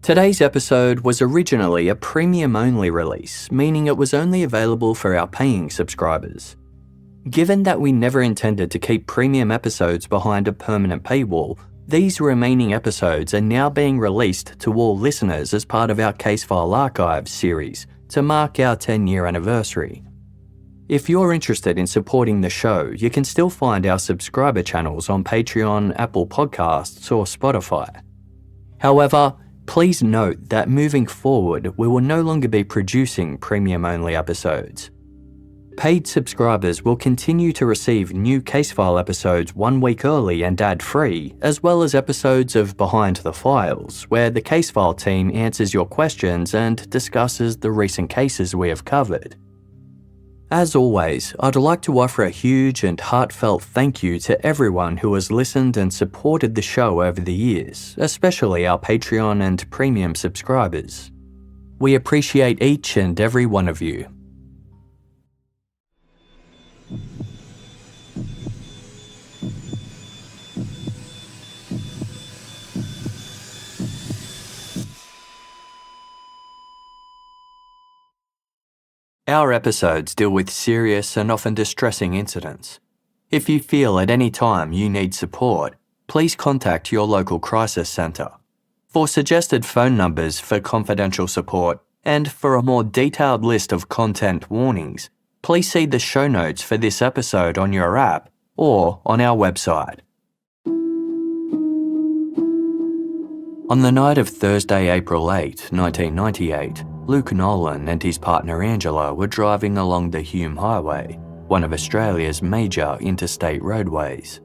Today's episode was originally a premium-only release, meaning it was only available for our paying subscribers. Given that we never intended to keep premium episodes behind a permanent paywall, these remaining episodes are now being released to all listeners as part of our Casefile Archives series to mark our 10-year anniversary. If you're interested in supporting the show, you can still find our subscriber channels on Patreon, Apple Podcasts, or Spotify. However, please note that moving forward, we will no longer be producing premium-only episodes. Paid subscribers will continue to receive new Casefile episodes 1 week early and ad-free, as well as episodes of Behind the Files, where the Casefile team answers your questions and discusses the recent cases we have covered. As always, I'd like to offer a huge and heartfelt thank you to everyone who has listened and supported the show over the years, especially our Patreon and premium subscribers. We appreciate each and every one of you. Our episodes deal with serious and often distressing incidents. If you feel at any time you need support, please contact your local crisis centre. For suggested phone numbers for confidential support and for a more detailed list of content warnings, please see the show notes for this episode on your app or on our website. On the night of Thursday, April 8, 1998, Luke Nolan and his partner Angela were driving along the Hume Highway, one of Australia's major interstate roadways.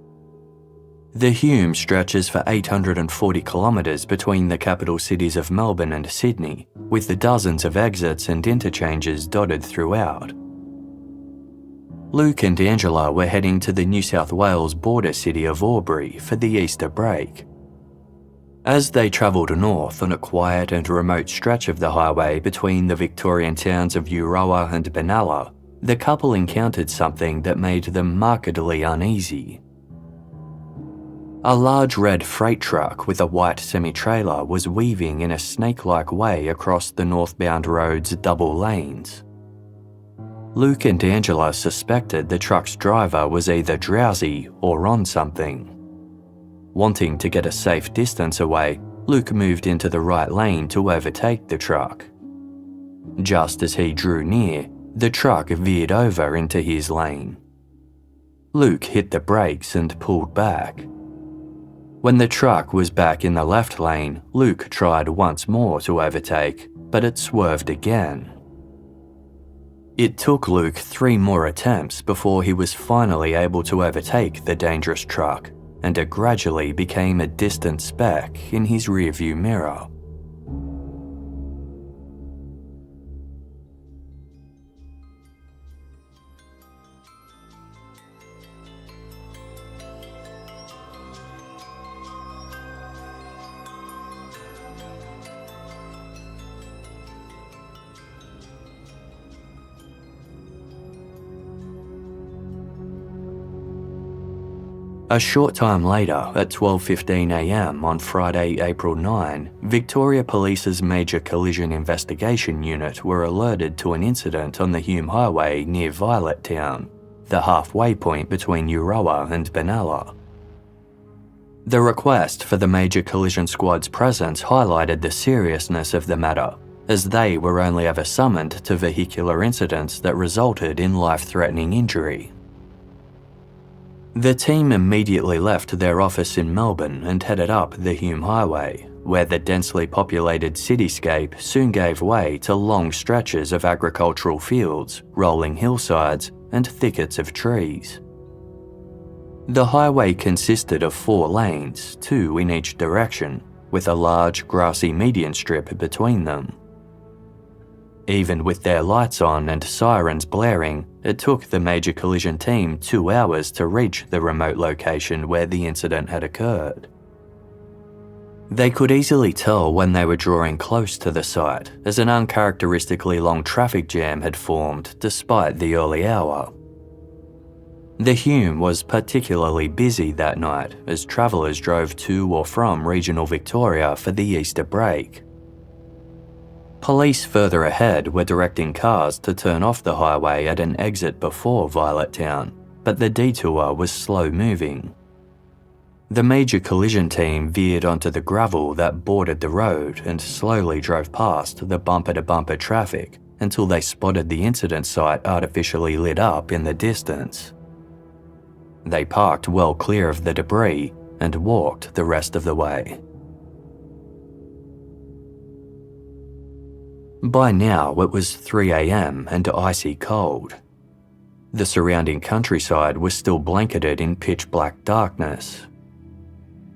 The Hume stretches for 840 kilometres between the capital cities of Melbourne and Sydney, with the dozens of exits and interchanges dotted throughout. Luke and Angela were heading to the New South Wales border city of Albury for the Easter break. As they travelled north on a quiet and remote stretch of the highway between the Victorian towns of Euroa and Benalla, the couple encountered something that made them markedly uneasy. A large red freight truck with a white semi-trailer was weaving in a snake-like way across the northbound road's double lanes. Luke and Angela suspected the truck's driver was either drowsy or on something. Wanting to get a safe distance away, Luke moved into the right lane to overtake the truck. Just as he drew near, the truck veered over into his lane. Luke hit the brakes and pulled back. When the truck was back in the left lane, Luke tried once more to overtake, but it swerved again. It took Luke 3 more attempts before he was finally able to overtake the dangerous truck, and it gradually became a distant speck in his rearview mirror. A short time later, at 12:15 a.m. on Friday, April 9, Victoria Police's Major Collision Investigation Unit were alerted to an incident on the Hume Highway near Violet Town, the halfway point between Euroa and Benalla. The request for the Major Collision Squad's presence highlighted the seriousness of the matter, as they were only ever summoned to vehicular incidents that resulted in life-threatening injury. The team immediately left their office in Melbourne and headed up the Hume Highway, where the densely populated cityscape soon gave way to long stretches of agricultural fields, rolling hillsides, and thickets of trees. The highway consisted of 4 lanes, 2 in each direction, with a large grassy median strip between them. Even with their lights on and sirens blaring, it took the Major Collision team 2 hours to reach the remote location where the incident had occurred. They could easily tell when they were drawing close to the site, as an uncharacteristically long traffic jam had formed despite the early hour. The Hume was particularly busy that night as travellers drove to or from regional Victoria for the Easter break. Police further ahead were directing cars to turn off the highway at an exit before Violet Town, but the detour was slow moving. The major collision team veered onto the gravel that bordered the road and slowly drove past the bumper-to-bumper traffic until they spotted the incident site artificially lit up in the distance. They parked well clear of the debris and walked the rest of the way. By now it was 3 a.m. and icy cold. The surrounding countryside was still blanketed in pitch-black darkness.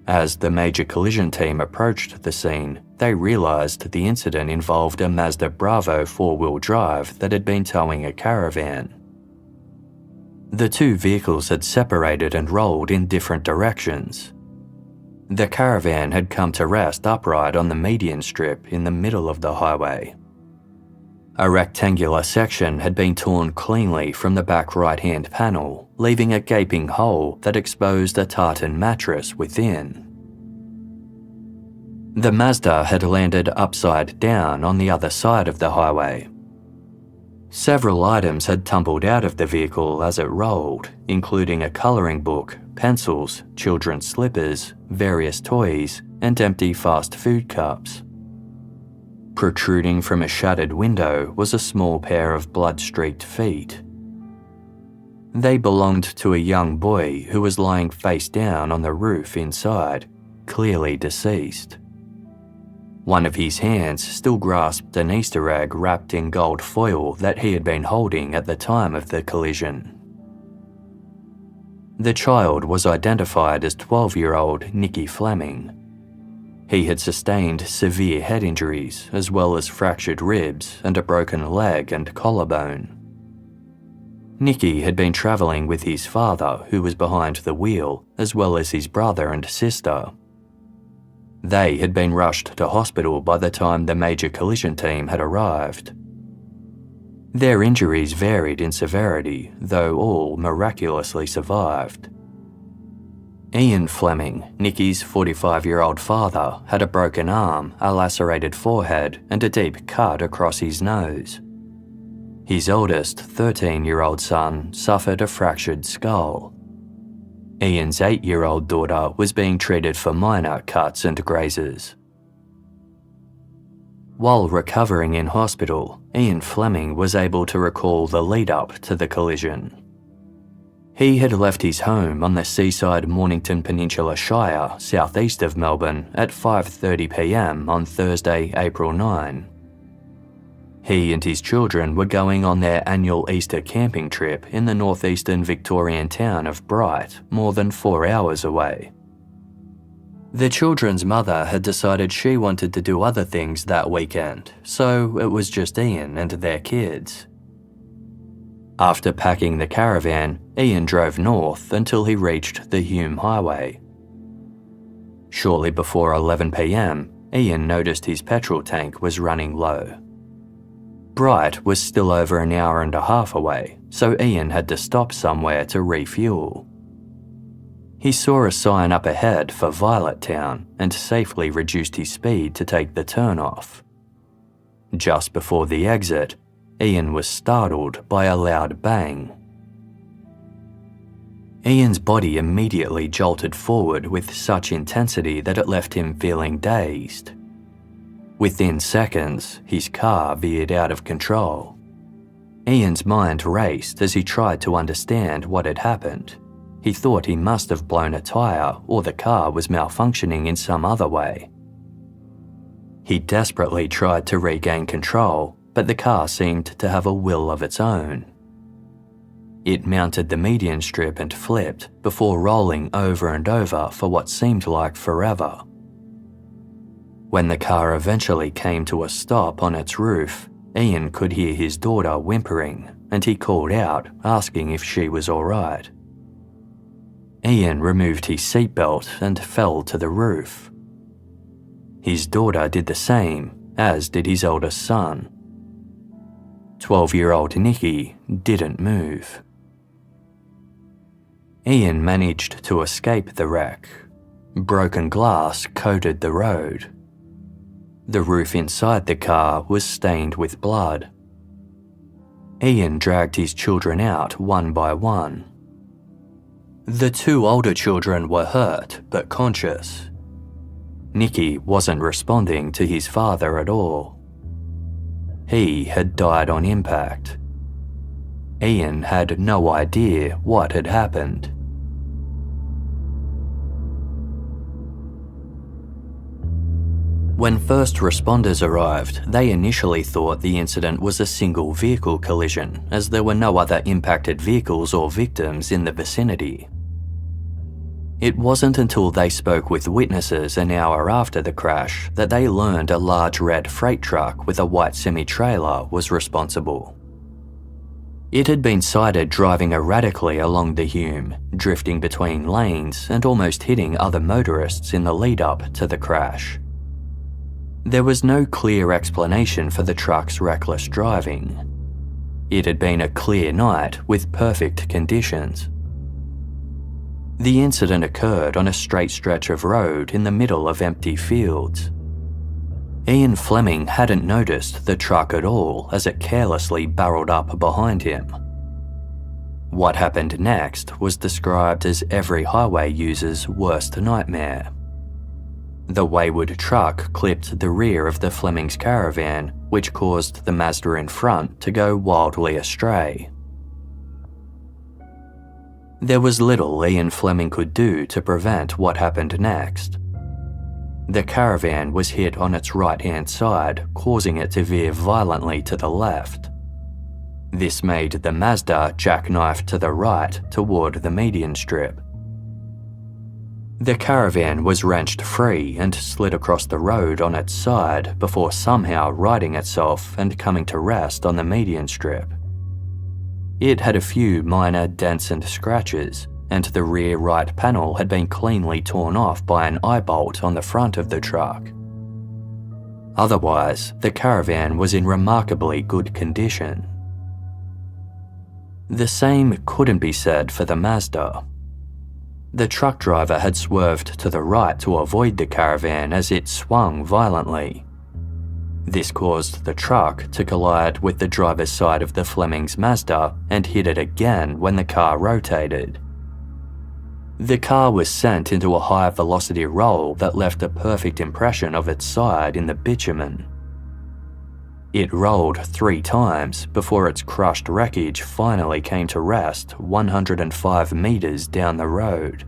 As the major collision team approached the scene, they realised the incident involved a Mazda Bravo four-wheel drive that had been towing a caravan. The two vehicles had separated and rolled in different directions. The caravan had come to rest upright on the median strip in the middle of the highway. A rectangular section had been torn cleanly from the back right-hand panel, leaving a gaping hole that exposed a tartan mattress within. The Mazda had landed upside down on the other side of the highway. Several items had tumbled out of the vehicle as it rolled, including a colouring book, pencils, children's slippers, various toys, and empty fast food cups. Protruding from a shattered window was a small pair of blood-streaked feet. They belonged to a young boy who was lying face down on the roof inside, clearly deceased. One of his hands still grasped an Easter egg wrapped in gold foil that he had been holding at the time of the collision. The child was identified as 12-year-old Nicky Fleming. He had sustained severe head injuries as well as fractured ribs and a broken leg and collarbone. Nicky had been travelling with his father, who was behind the wheel, as well as his brother and sister. They had been rushed to hospital by the time the major collision team had arrived. Their injuries varied in severity, though all miraculously survived. Ian Fleming, Nicky's 45-year-old father, had a broken arm, a lacerated forehead, and a deep cut across his nose. His oldest, 13-year-old son, suffered a fractured skull. Ian's 8-year-old daughter was being treated for minor cuts and grazes. While recovering in hospital, Ian Fleming was able to recall the lead-up to the collision. He had left his home on the seaside Mornington Peninsula Shire, southeast of Melbourne, at 5:30 p.m. on Thursday, April 9. He and his children were going on their annual Easter camping trip in the northeastern Victorian town of Bright, more than 4 hours away. The children's mother had decided she wanted to do other things that weekend, so it was just Ian and their kids. After packing the caravan, Ian drove north until he reached the Hume Highway. Shortly before 11 p.m, Ian noticed his petrol tank was running low. Bright was still over an hour and a half away, so Ian had to stop somewhere to refuel. He saw a sign up ahead for Violet Town and safely reduced his speed to take the turn-off. Just before the exit, Ian was startled by a loud bang. Ian's body immediately jolted forward with such intensity that it left him feeling dazed. Within seconds, his car veered out of control. Ian's mind raced as he tried to understand what had happened. He thought he must have blown a tyre or the car was malfunctioning in some other way. He desperately tried to regain control, but the car seemed to have a will of its own. It mounted the median strip and flipped before rolling over and over for what seemed like forever. When the car eventually came to a stop on its roof, Ian could hear his daughter whimpering, and he called out, asking if she was all right. Ian removed his seatbelt and fell to the roof. His daughter did the same, as did his oldest son. 12-year-old Nicky didn't move. Ian managed to escape the wreck. Broken glass coated the road. The roof inside the car was stained with blood. Ian dragged his children out one by one. The two older children were hurt but conscious. Nicky wasn't responding to his father at all. He had died on impact. Ian had no idea what had happened. When first responders arrived, they initially thought the incident was a single vehicle collision, as there were no other impacted vehicles or victims in the vicinity. It wasn't until they spoke with witnesses an hour after the crash that they learned a large red freight truck with a white semi-trailer was responsible. It had been sighted driving erratically along the Hume, drifting between lanes and almost hitting other motorists in the lead-up to the crash. There was no clear explanation for the truck's reckless driving. It had been a clear night with perfect conditions. The incident occurred on a straight stretch of road in the middle of empty fields. Ian Fleming hadn't noticed the truck at all as it carelessly barreled up behind him. What happened next was described as every highway user's worst nightmare. The wayward truck clipped the rear of the Fleming's caravan, which caused the Mazda in front to go wildly astray. There was little Ian Fleming could do to prevent what happened next. The caravan was hit on its right-hand side, causing it to veer violently to the left. This made the Mazda jackknife to the right toward the median strip. The caravan was wrenched free and slid across the road on its side before somehow righting itself and coming to rest on the median strip. It had a few minor dents and scratches, and the rear right panel had been cleanly torn off by an eye bolt on the front of the truck. Otherwise, the caravan was in remarkably good condition. The same couldn't be said for the Mazda. The truck driver had swerved to the right to avoid the caravan as it swung violently. This caused the truck to collide with the driver's side of the Fleming's Mazda and hit it again when the car rotated. The car was sent into a high-velocity roll that left a perfect impression of its side in the bitumen. It rolled 3 times before its crushed wreckage finally came to rest 105 meters down the road.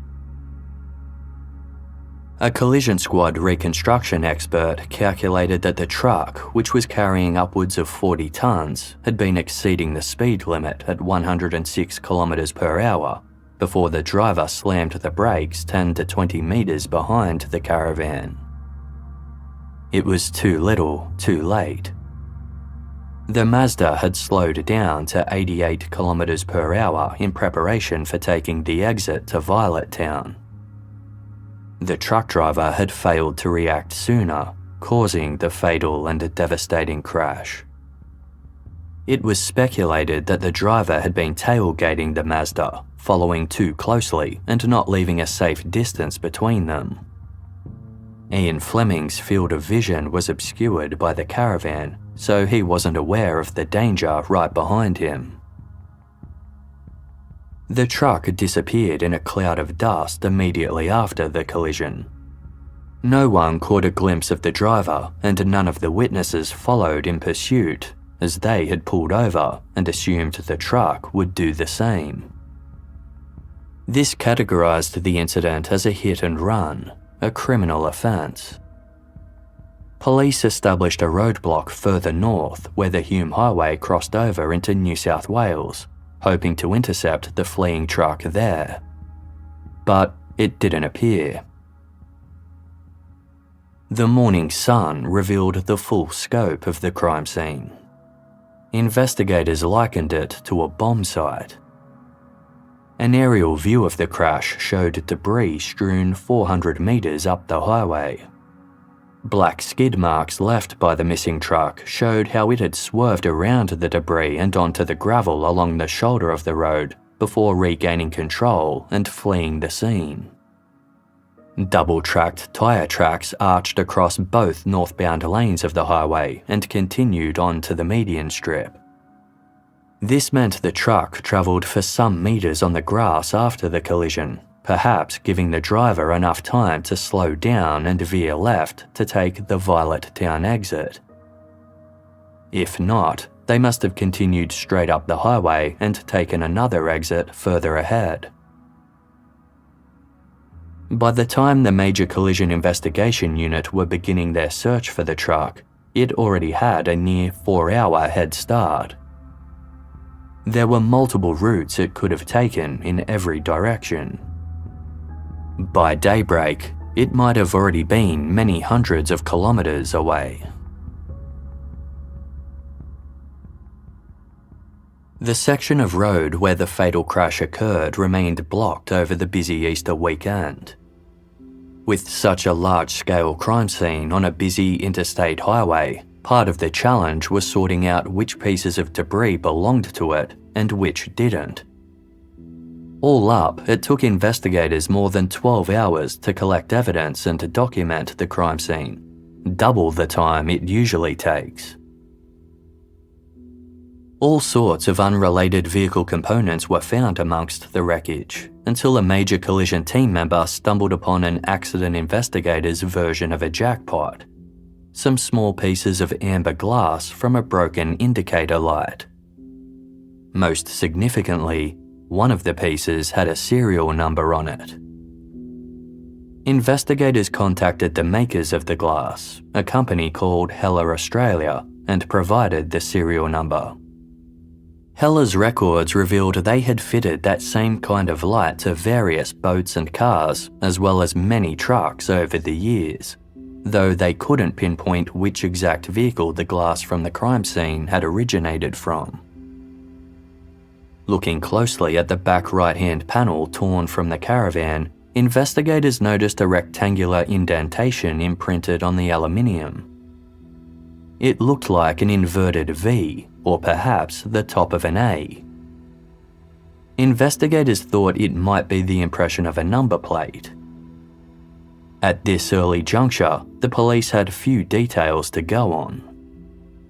A collision squad reconstruction expert calculated that the truck, which was carrying upwards of 40 tons, had been exceeding the speed limit at 106 kilometers per hour before the driver slammed the brakes 10 to 20 meters behind the caravan. It was too little, too late. The Mazda had slowed down to 88 kilometers per hour in preparation for taking the exit to Violet Town. The truck driver had failed to react sooner, causing the fatal and devastating crash. It was speculated that the driver had been tailgating the Mazda, following too closely and not leaving a safe distance between them. Ian Fleming's field of vision was obscured by the caravan, so he wasn't aware of the danger right behind him. The truck disappeared in a cloud of dust immediately after the collision. No one caught a glimpse of the driver, and none of the witnesses followed in pursuit, as they had pulled over and assumed the truck would do the same. This categorized the incident as a hit and run, a criminal offense. Police established a roadblock further north where the Hume Highway crossed over into New South Wales, hoping to intercept the fleeing truck there. But it didn't appear. The morning sun revealed the full scope of the crime scene. Investigators likened it to a bomb site. An aerial view of the crash showed debris strewn 400 meters up the highway. Black skid marks left by the missing truck showed how it had swerved around the debris and onto the gravel along the shoulder of the road before regaining control and fleeing the scene. Double-tracked tyre tracks arched across both northbound lanes of the highway and continued on to the median strip. This meant the truck travelled for some metres on the grass after the collision, perhaps giving the driver enough time to slow down and veer left to take the Violet Town exit. If not, they must have continued straight up the highway and taken another exit further ahead. By the time the Major Collision Investigation Unit were beginning their search for the truck, it already had a near 4-hour head start. There were multiple routes it could have taken in every direction. By daybreak, it might have already been many hundreds of kilometres away. The section of road where the fatal crash occurred remained blocked over the busy Easter weekend. With such a large-scale crime scene on a busy interstate highway, part of the challenge was sorting out which pieces of debris belonged to it and which didn't. All up, it took investigators more than 12 hours to collect evidence and to document the crime scene, double the time it usually takes. All sorts of unrelated vehicle components were found amongst the wreckage, until a Major Collision team member stumbled upon an accident investigator's version of a jackpot: some small pieces of amber glass from a broken indicator light. Most significantly, one of the pieces had a serial number on it. Investigators contacted the makers of the glass, a company called Heller Australia, and provided the serial number. Heller's records revealed they had fitted that same kind of light to various boats and cars, as well as many trucks over the years, though they couldn't pinpoint which exact vehicle the glass from the crime scene had originated from. Looking closely at the back right-hand panel torn from the caravan, investigators noticed a rectangular indentation imprinted on the aluminium. It looked like an inverted V, or perhaps the top of an A. Investigators thought it might be the impression of a number plate. At this early juncture, the police had few details to go on.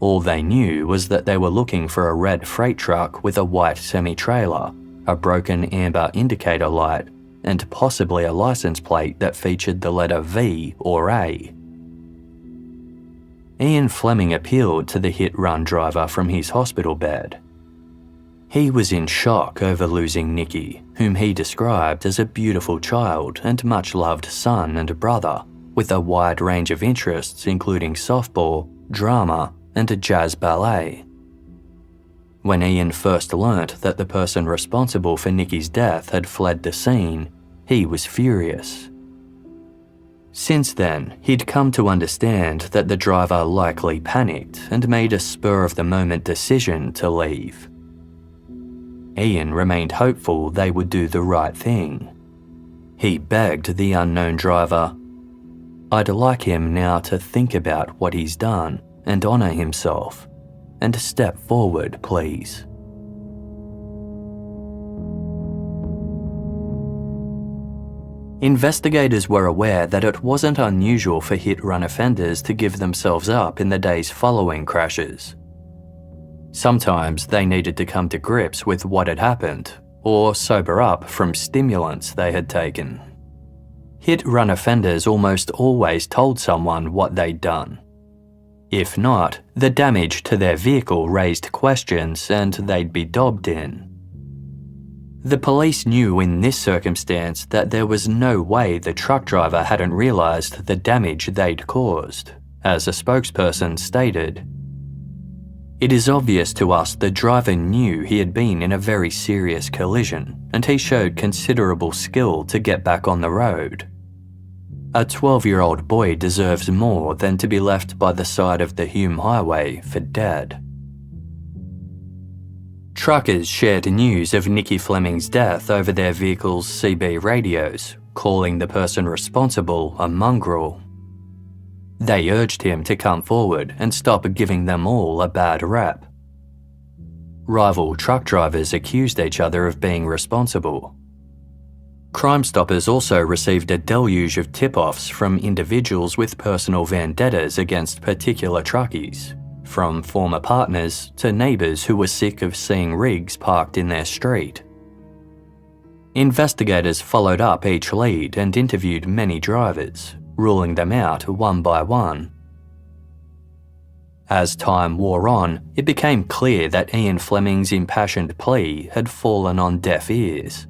All they knew was that they were looking for a red freight truck with a white semi-trailer, a broken amber indicator light, and possibly a license plate that featured the letter V or A. Ian Fleming appealed to the hit-run driver from his hospital bed. He was in shock over losing Nicky, whom he described as a beautiful child and much-loved son and brother, with a wide range of interests including softball, drama, and a jazz ballet. When Ian first learnt that the person responsible for Nicky's death had fled the scene, he was furious. Since then, he'd come to understand that the driver likely panicked and made a spur-of-the-moment decision to leave. Ian remained hopeful they would do the right thing. He begged the unknown driver, "I'd like him now to think about what he's done and honour himself, and step forward, please." Investigators were aware that it wasn't unusual for hit-run offenders to give themselves up in the days following crashes. Sometimes they needed to come to grips with what had happened, or sober up from stimulants they had taken. Hit-run offenders almost always told someone what they'd done. If not, the damage to their vehicle raised questions and they'd be dobbed in. The police knew in this circumstance that there was no way the truck driver hadn't realised the damage they'd caused, as a spokesperson stated. "It is obvious to us the driver knew he had been in a very serious collision, and he showed considerable skill to get back on the road. A 12-year-old boy deserves more than to be left by the side of the Hume Highway for dead." Truckers shared news of Nicky Fleming's death over their vehicle's CB radios, calling the person responsible a mongrel. They urged him to come forward and stop giving them all a bad rep. Rival truck drivers accused each other of being responsible. Crime Stoppers also received a deluge of tip-offs from individuals with personal vendettas against particular truckies, from former partners to neighbours who were sick of seeing rigs parked in their street. Investigators followed up each lead and interviewed many drivers, ruling them out one by one. As time wore on, it became clear that Ian Fleming's impassioned plea had fallen on deaf ears.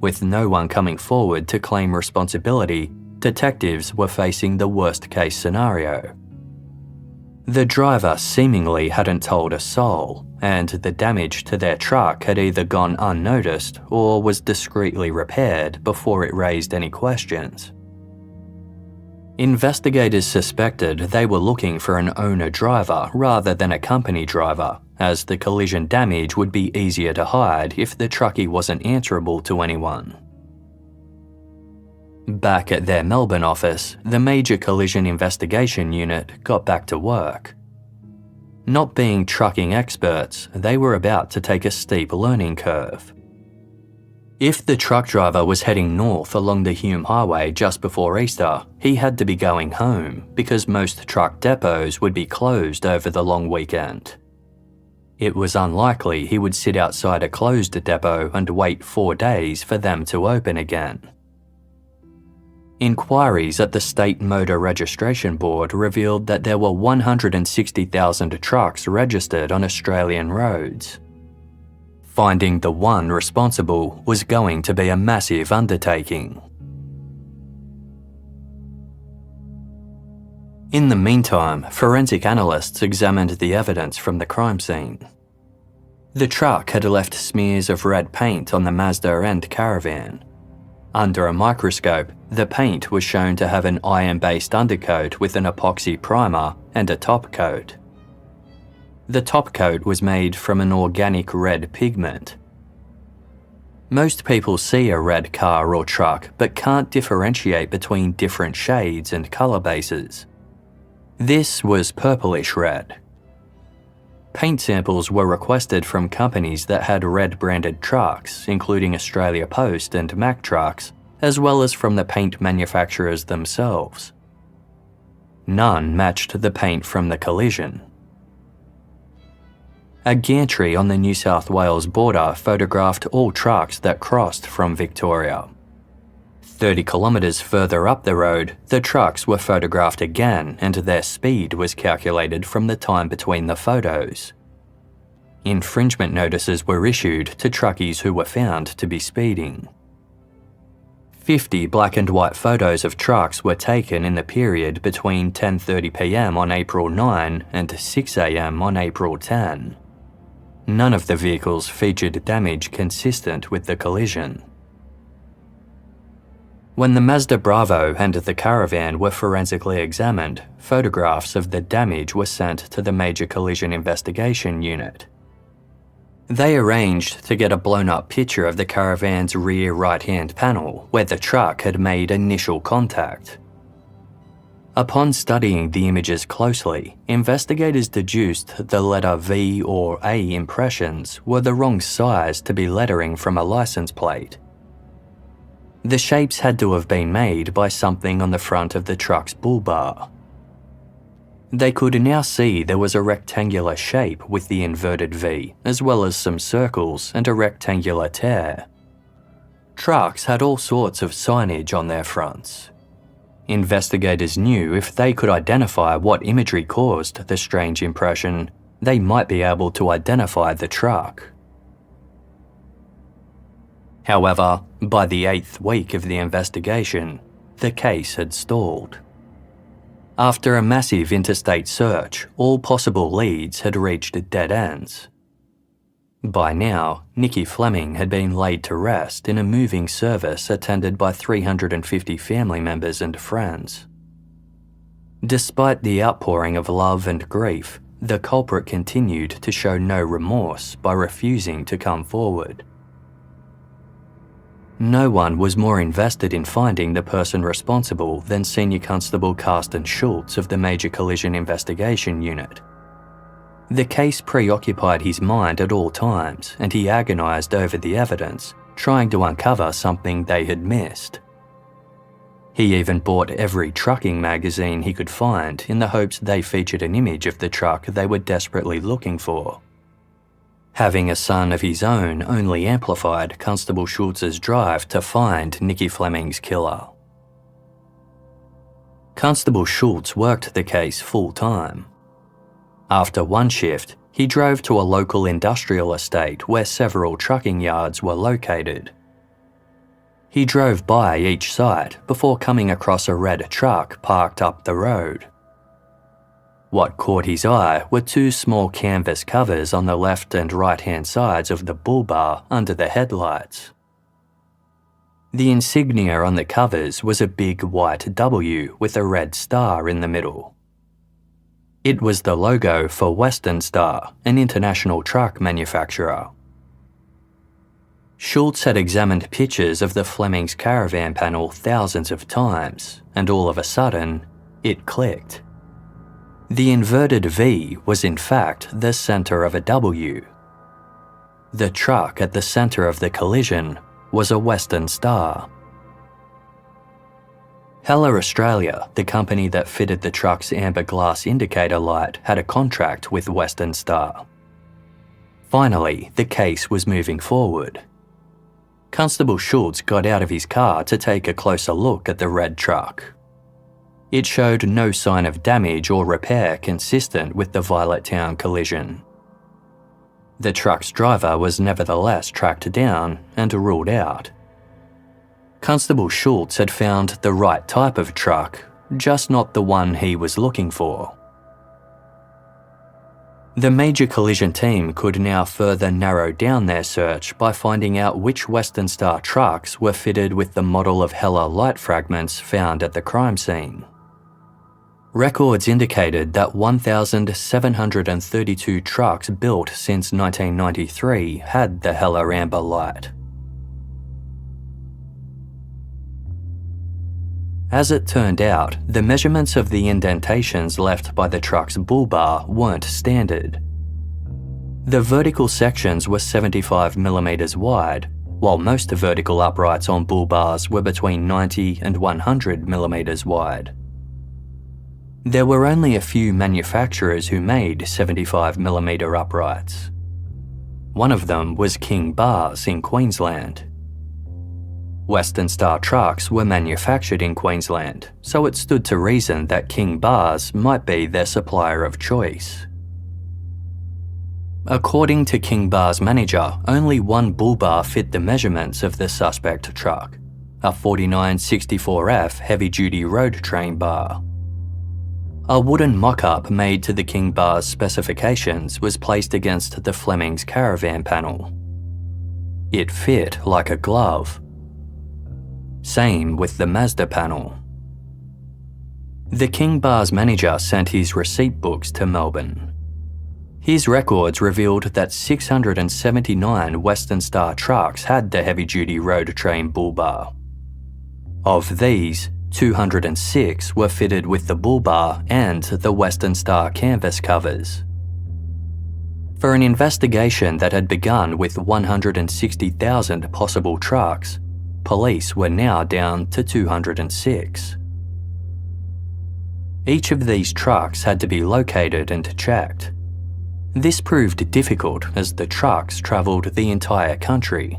With no one coming forward to claim responsibility, detectives were facing the worst-case scenario. The driver seemingly hadn't told a soul, and the damage to their truck had either gone unnoticed or was discreetly repaired before it raised any questions. Investigators suspected they were looking for an owner-driver rather than a company driver, as the collision damage would be easier to hide if the truckie wasn't answerable to anyone. Back at their Melbourne office, the Major Collision Investigation Unit got back to work. Not being trucking experts, they were about to take a steep learning curve. If the truck driver was heading north along the Hume Highway just before Easter, he had to be going home because most truck depots would be closed over the long weekend. It was unlikely he would sit outside a closed depot and wait 4 days for them to open again. Inquiries at the State Motor Registration Board revealed that there were 160,000 trucks registered on Australian roads. Finding the one responsible was going to be a massive undertaking. In the meantime, forensic analysts examined the evidence from the crime scene. The truck had left smears of red paint on the Mazda and Caravan. Under a microscope, the paint was shown to have an iron-based undercoat with an epoxy primer and a top coat. The top coat was made from an organic red pigment. Most people see a red car or truck but can't differentiate between different shades and colour bases. This was purplish red. Paint samples were requested from companies that had red-branded trucks, including Australia Post and Mack Trucks, as well as from the paint manufacturers themselves. None matched the paint from the collision. A gantry on the New South Wales border photographed all trucks that crossed from Victoria. 30 kilometres further up the road, the trucks were photographed again and their speed was calculated from the time between the photos. Infringement notices were issued to truckies who were found to be speeding. 50 black and white photos of trucks were taken in the period between 10:30 p.m. on April 9 and 6 a.m. on April 10. None of the vehicles featured damage consistent with the collision. When the Mazda Bravo and the Caravan were forensically examined, photographs of the damage were sent to the Major Collision Investigation Unit. They arranged to get a blown-up picture of the Caravan's rear right-hand panel, where the truck had made initial contact. Upon studying the images closely, investigators deduced the letter V or A impressions were the wrong size to be lettering from a license plate. The shapes had to have been made by something on the front of the truck's bull bar. They could now see there was a rectangular shape with the inverted V, as well as some circles and a rectangular tear. Trucks had all sorts of signage on their fronts. Investigators knew if they could identify what imagery caused the strange impression, they might be able to identify the truck. However, by the 8th week of the investigation, the case had stalled. After a massive interstate search, all possible leads had reached dead ends. By now, Nicky Fleming had been laid to rest in a moving service attended by 350 family members and friends. Despite the outpouring of love and grief, the culprit continued to show no remorse by refusing to come forward. No one was more invested in finding the person responsible than Senior Constable Carsten Schultz of the Major Collision Investigation Unit. The case preoccupied his mind at all times, and he agonised over the evidence, trying to uncover something they had missed. He even bought every trucking magazine he could find in the hopes they featured an image of the truck they were desperately looking for. Having a son of his own only amplified Constable Schultz's drive to find Nicky Fleming's killer. Constable Schultz worked the case full-time. After one shift, he drove to a local industrial estate where several trucking yards were located. He drove by each site before coming across a red truck parked up the road. What caught his eye were two small canvas covers on the left and right-hand sides of the bull bar under the headlights. The insignia on the covers was a big white W with a red star in the middle. It was the logo for Western Star, an international truck manufacturer. Schultz had examined pictures of the Fleming's caravan panel thousands of times, and all of a sudden, it clicked. The inverted V was in fact the centre of a W. The truck at the centre of the collision was a Western Star. Heller Australia, the company that fitted the truck's amber glass indicator light, had a contract with Western Star. Finally, the case was moving forward. Constable Schultz got out of his car to take a closer look at the red truck. It showed no sign of damage or repair consistent with the Violet Town collision. The truck's driver was nevertheless tracked down and ruled out. Constable Schultz had found the right type of truck, just not the one he was looking for. The major collision team could now further narrow down their search by finding out which Western Star trucks were fitted with the model of Heller light fragments found at the crime scene. Records indicated that 1,732 trucks built since 1993 had the Heller amber light. As it turned out, the measurements of the indentations left by the truck's bull bar weren't standard. The vertical sections were 75mm wide, while most vertical uprights on bull bars were between 90 and 100mm wide. There were only a few manufacturers who made 75mm uprights. One of them was King Bars in Queensland. Western Star trucks were manufactured in Queensland, so it stood to reason that King Bars might be their supplier of choice. According to King Bars' manager, only one bull bar fit the measurements of the suspect truck, a 4964F heavy-duty road train bar. A wooden mock-up made to the King Bars specifications was placed against the Fleming's caravan panel. It fit like a glove. Same with the Mazda panel. The King Bars manager sent his receipt books to Melbourne. His records revealed that 679 Western Star trucks had the heavy-duty road train bull bar. Of these, 206 were fitted with the bull bar and the Western Star canvas covers. For an investigation that had begun with 160,000 possible trucks, police were now down to 206. Each of these trucks had to be located and checked. This proved difficult as the trucks travelled the entire country.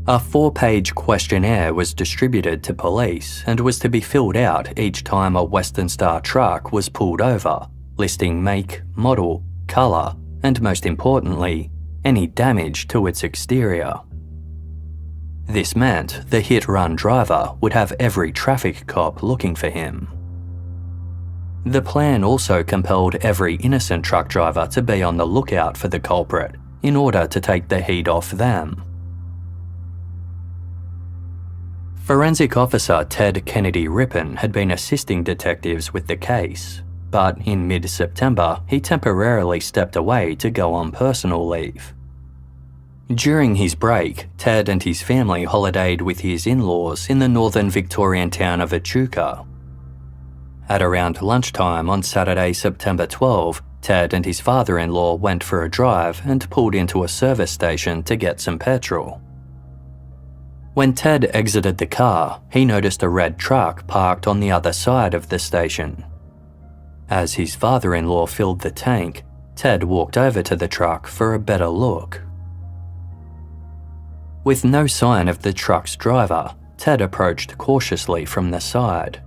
A 4-page questionnaire was distributed to police and was to be filled out each time a Western Star truck was pulled over, listing make, model, colour, and most importantly, any damage to its exterior. This meant the hit-run driver would have every traffic cop looking for him. The plan also compelled every innocent truck driver to be on the lookout for the culprit in order to take the heat off them. Forensic officer Ted Kennedy Rippon had been assisting detectives with the case, but in mid-September he temporarily stepped away to go on personal leave. During his break, Ted and his family holidayed with his in-laws in the northern Victorian town of Echuca. At around lunchtime on Saturday, September 12, Ted and his father-in-law went for a drive and pulled into a service station to get some petrol. When Ted exited the car, he noticed a red truck parked on the other side of the station. As his father-in-law filled the tank, Ted walked over to the truck for a better look. With no sign of the truck's driver, Ted approached cautiously from the side.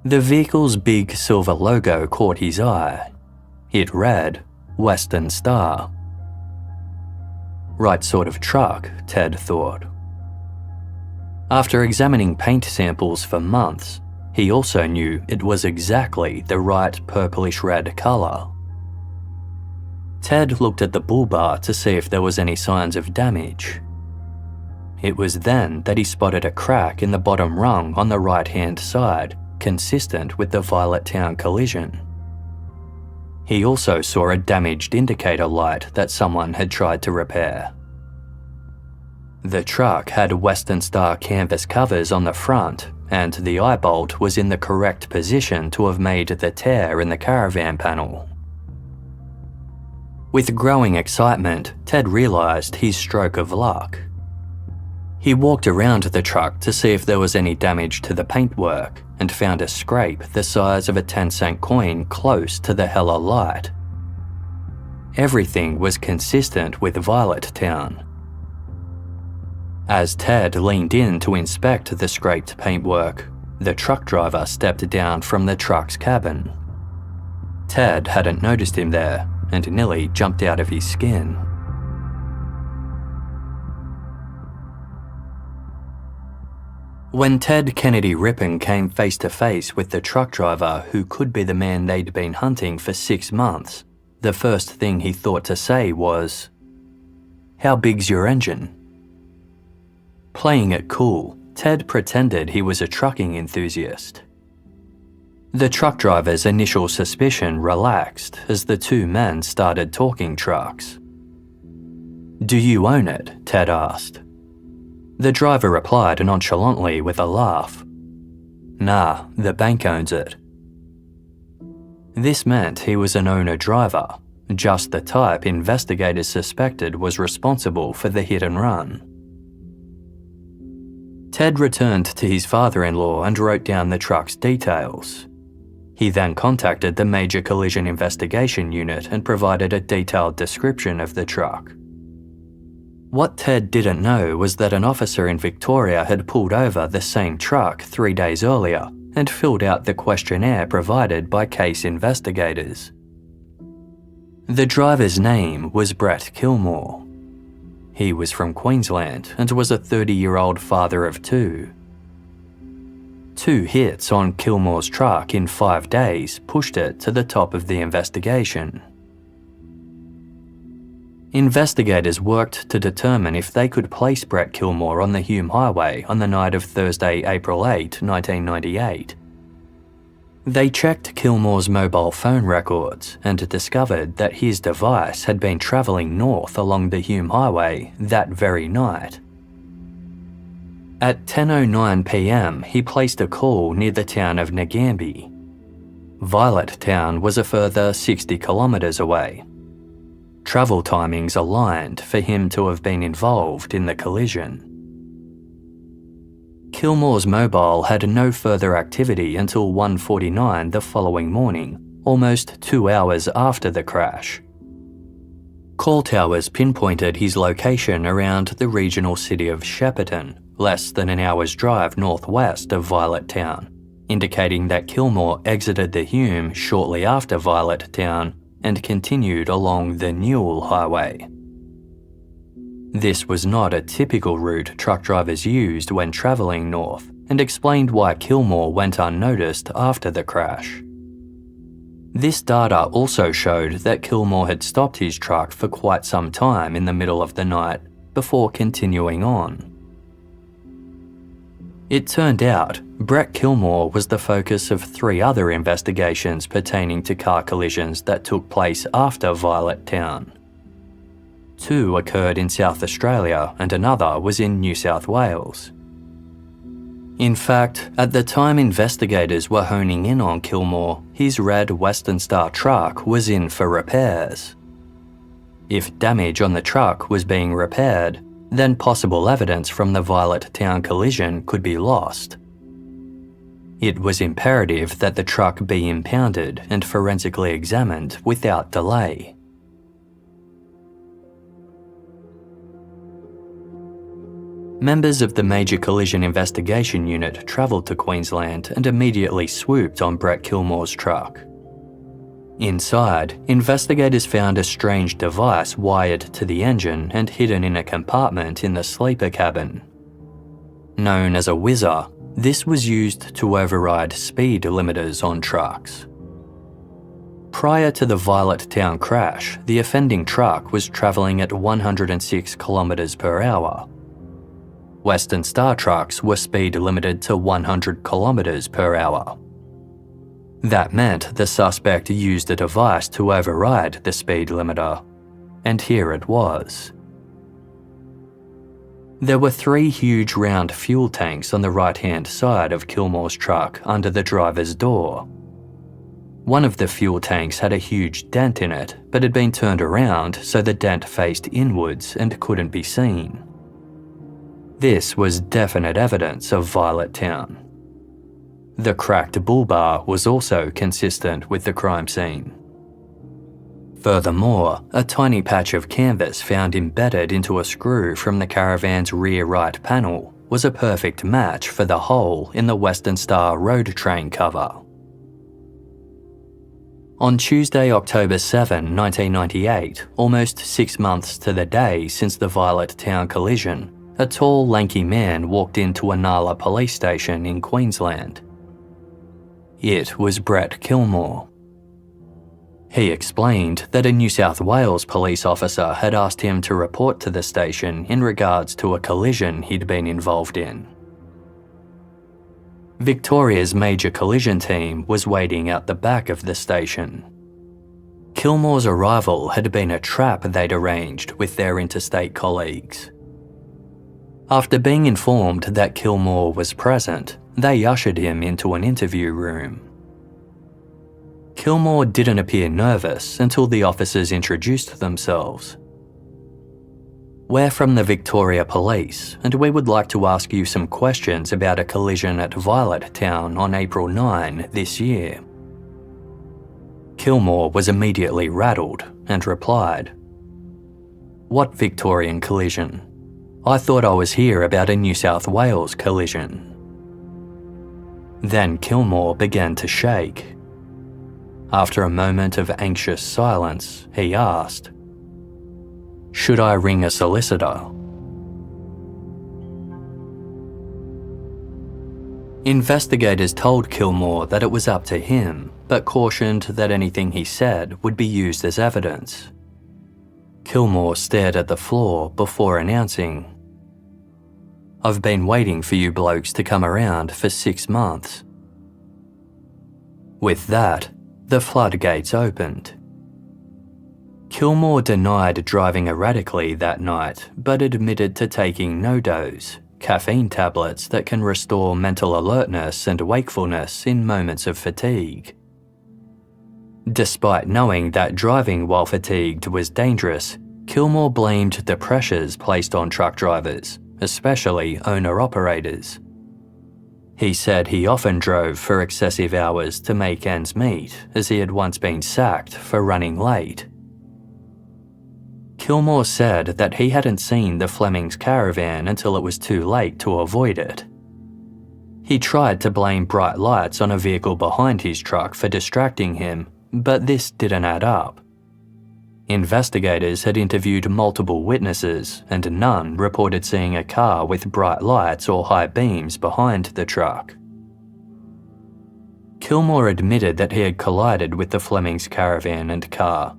The vehicle's big silver logo caught his eye. It read, Western Star. Right sort of truck, Ted thought. After examining paint samples for months, he also knew it was exactly the right purplish-red colour. Ted looked at the bull bar to see if there was any signs of damage. It was then that he spotted a crack in the bottom rung on the right-hand side, consistent with the Violet Town collision. He also saw a damaged indicator light that someone had tried to repair. The truck had Western Star canvas covers on the front, and the eye bolt was in the correct position to have made the tear in the caravan panel. With growing excitement, Ted realised his stroke of luck. He walked around the truck to see if there was any damage to the paintwork and found a scrape the size of a 10-cent coin close to the hella light. Everything was consistent with Violet Town. As Ted leaned in to inspect the scraped paintwork, the truck driver stepped down from the truck's cabin. Ted hadn't noticed him there and nearly jumped out of his skin. When Ted Kennedy Rippon came face to face with the truck driver who could be the man they'd been hunting for 6 months, the first thing he thought to say was, "How big's your engine?" Playing it cool, Ted pretended he was a trucking enthusiast. The truck driver's initial suspicion relaxed as the two men started talking trucks. "Do you own it?" Ted asked. The driver replied nonchalantly with a laugh. "Nah, the bank owns it." This meant he was an owner-driver, just the type investigators suspected was responsible for the hit and run. Ted returned to his father-in-law and wrote down the truck's details. He then contacted the Major Collision Investigation Unit and provided a detailed description of the truck. What Ted didn't know was that an officer in Victoria had pulled over the same truck 3 days earlier and filled out the questionnaire provided by case investigators. The driver's name was Brett Kilmore. He was from Queensland and was a 30-year-old father of 2. 2 hits on Kilmore's truck in 5 days pushed it to the top of the investigation. Investigators worked to determine if they could place Brett Kilmore on the Hume Highway on the night of Thursday, April 8, 1998. They checked Kilmore's mobile phone records and discovered that his device had been travelling north along the Hume Highway that very night. At 10:09 p.m, he placed a call near the town of Nagambie. Violet Town was a further 60 kilometres away. Travel timings aligned for him to have been involved in the collision. Kilmore's mobile had no further activity until 1:49 the following morning, almost 2 hours after the crash. Call towers pinpointed his location around the regional city of Shepparton, less than an hour's drive northwest of Violet Town, indicating that Kilmore exited the Hume shortly after Violet Town and continued along the Newell Highway. This was not a typical route truck drivers used when travelling north, and explained why Kilmore went unnoticed after the crash. This data also showed that Kilmore had stopped his truck for quite some time in the middle of the night before continuing on. It turned out Brett Kilmore was the focus of 3 other investigations pertaining to car collisions that took place after Violet Town. 2 occurred in South Australia and another was in New South Wales. In fact, at the time investigators were honing in on Kilmore, his red Western Star truck was in for repairs. If damage on the truck was being repaired, then possible evidence from the Violet Town collision could be lost. It was imperative that the truck be impounded and forensically examined without delay. Members of the Major Collision Investigation Unit travelled to Queensland and immediately swooped on Brett Kilmore's truck. Inside, investigators found a strange device wired to the engine and hidden in a compartment in the sleeper cabin. Known as a whizzer, this was used to override speed limiters on trucks. Prior to the Violet Town crash, the offending truck was travelling at 106 km per hour. Western Star trucks were speed limited to 100 km per hour. That meant the suspect used a device to override the speed limiter, and here it was. There were 3 huge round fuel tanks on the right-hand side of Kilmore's truck under the driver's door. One of the fuel tanks had a huge dent in it, but had been turned around so the dent faced inwards and couldn't be seen. This was definite evidence of Violet Town. The cracked bull bar was also consistent with the crime scene. Furthermore, a tiny patch of canvas found embedded into a screw from the caravan's rear right panel was a perfect match for the hole in the Western Star road train cover. On Tuesday, October 7, 1998, almost 6 months to the day since the Violet Town collision, a tall, lanky man walked into a Nala police station in Queensland. It was Brett Kilmore. He explained that a New South Wales police officer had asked him to report to the station in regards to a collision he'd been involved in. Victoria's major collision team was waiting out the back of the station. Kilmore's arrival had been a trap they'd arranged with their interstate colleagues. After being informed that Kilmore was present, they ushered him into an interview room. Kilmore didn't appear nervous until the officers introduced themselves. "We're from the Victoria Police, and we would like to ask you some questions about a collision at Violet Town on April 9 this year." Kilmore was immediately rattled and replied, "What Victorian collision? I thought I was here about a New South Wales collision." Then Kilmore began to shake. After a moment of anxious silence, he asked, "Should I ring a solicitor?" Investigators told Kilmore that it was up to him, but cautioned that anything he said would be used as evidence. Kilmore stared at the floor before announcing, "I've been waiting for you blokes to come around for 6 months." With that, the floodgates opened. Kilmore denied driving erratically that night, but admitted to taking no-dose, caffeine tablets that can restore mental alertness and wakefulness in moments of fatigue. Despite knowing that driving while fatigued was dangerous, Kilmore blamed the pressures placed on truck drivers, especially owner-operators. He said he often drove for excessive hours to make ends meet, as he had once been sacked for running late. Kilmore said that he hadn't seen the Fleming's caravan until it was too late to avoid it. He tried to blame bright lights on a vehicle behind his truck for distracting him, but this didn't add up. Investigators had interviewed multiple witnesses, and none reported seeing a car with bright lights or high beams behind the truck. Kilmore admitted that he had collided with the Fleming's caravan and car.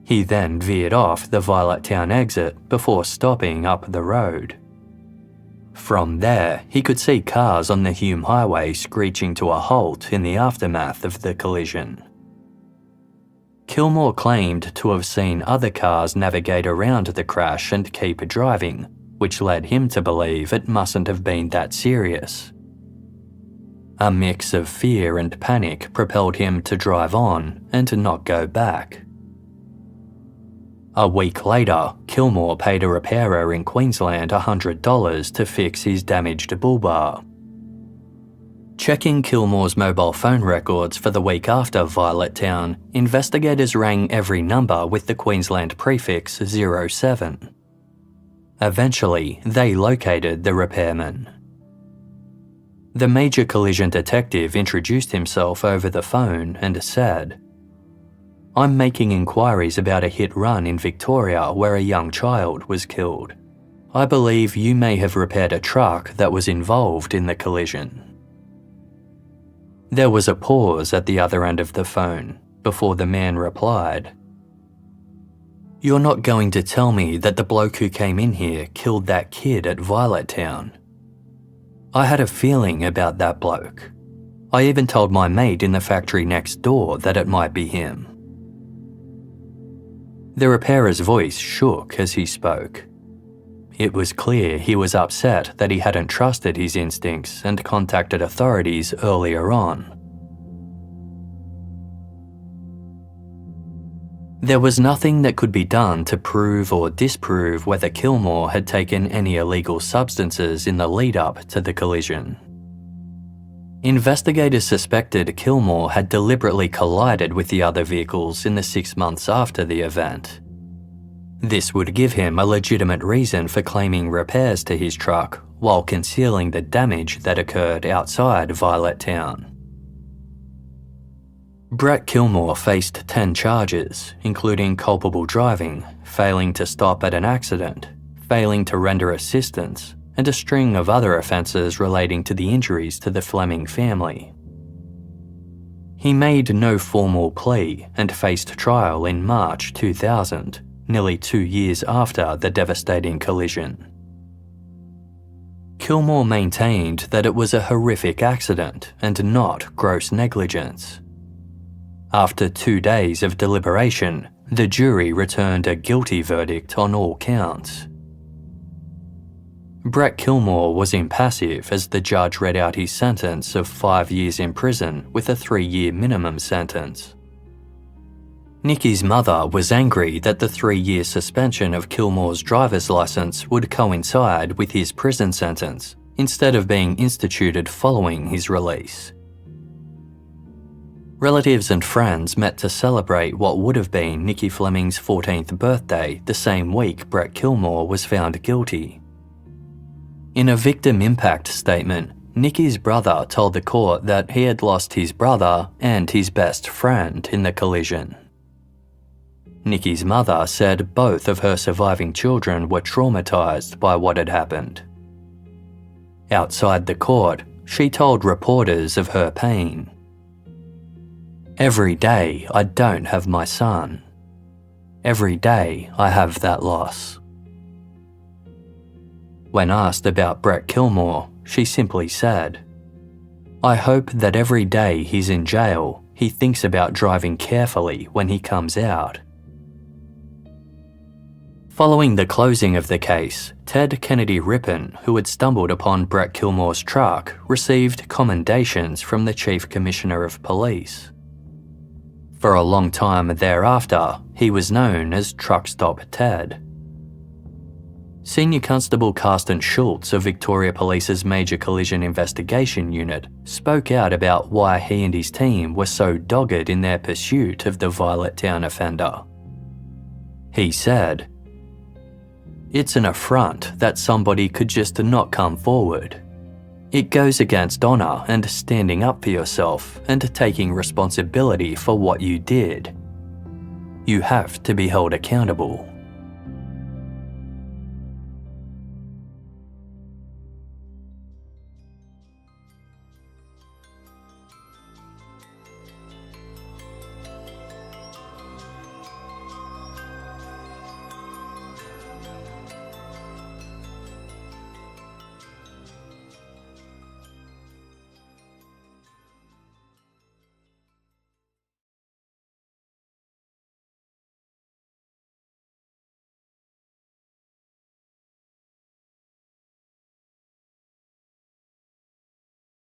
He then veered off the Violet Town exit before stopping up the road. From there, he could see cars on the Hume Highway screeching to a halt in the aftermath of the collision. Kilmore claimed to have seen other cars navigate around the crash and keep driving, which led him to believe it mustn't have been that serious. A mix of fear and panic propelled him to drive on and to not go back. A week later, Kilmore paid a repairer in Queensland $100 to fix his damaged bull bar. Checking Kilmore's mobile phone records for the week after Violet Town, investigators rang every number with the Queensland prefix 07. Eventually, they located the repairman. The major collision detective introduced himself over the phone and said, "I'm making inquiries about a hit-run in Victoria where a young child was killed. I believe you may have repaired a truck that was involved in the collision." There was a pause at the other end of the phone before the man replied, "You're not going to tell me that the bloke who came in here killed that kid at Violet Town? I had a feeling about that bloke. I even told my mate in the factory next door that it might be him." The repairer's voice shook as he spoke. It was clear he was upset that he hadn't trusted his instincts and contacted authorities earlier on. There was nothing that could be done to prove or disprove whether Kilmore had taken any illegal substances in the lead-up to the collision. Investigators suspected Kilmore had deliberately collided with the other vehicles in the 6 months after the event. This would give him a legitimate reason for claiming repairs to his truck while concealing the damage that occurred outside Violet Town. Brett Kilmore faced 10 charges, including culpable driving, failing to stop at an accident, failing to render assistance, and a string of other offences relating to the injuries to the Fleming family. He made no formal plea and faced trial in March 2000, nearly 2 years after the devastating collision. Kilmore maintained that it was a horrific accident and not gross negligence. After 2 days of deliberation, the jury returned a guilty verdict on all counts. Brett Kilmore was impassive as the judge read out his sentence of 5 years in prison with a 3-year minimum sentence. Nicky's mother was angry that the 3-year suspension of Kilmore's driver's license would coincide with his prison sentence, instead of being instituted following his release. Relatives and friends met to celebrate what would have been Nicky Fleming's 14th birthday the same week Brett Kilmore was found guilty. In a victim impact statement, Nicky's brother told the court that he had lost his brother and his best friend in the collision. Nicky's mother said both of her surviving children were traumatised by what had happened. Outside the court, she told reporters of her pain. "Every day I don't have my son. Every day I have that loss." When asked about Brett Kilmore, she simply said, "I hope that every day he's in jail, he thinks about driving carefully when he comes out." Following the closing of the case, Ted Kennedy Rippon, who had stumbled upon Brett Kilmore's truck, received commendations from the Chief Commissioner of Police. For a long time thereafter, he was known as Truck Stop Ted. Senior Constable Carsten Schultz of Victoria Police's Major Collision Investigation Unit spoke out about why he and his team were so dogged in their pursuit of the Violet Town offender. He said, "It's an affront that somebody could just not come forward. It goes against honour and standing up for yourself and taking responsibility for what you did. You have to be held accountable."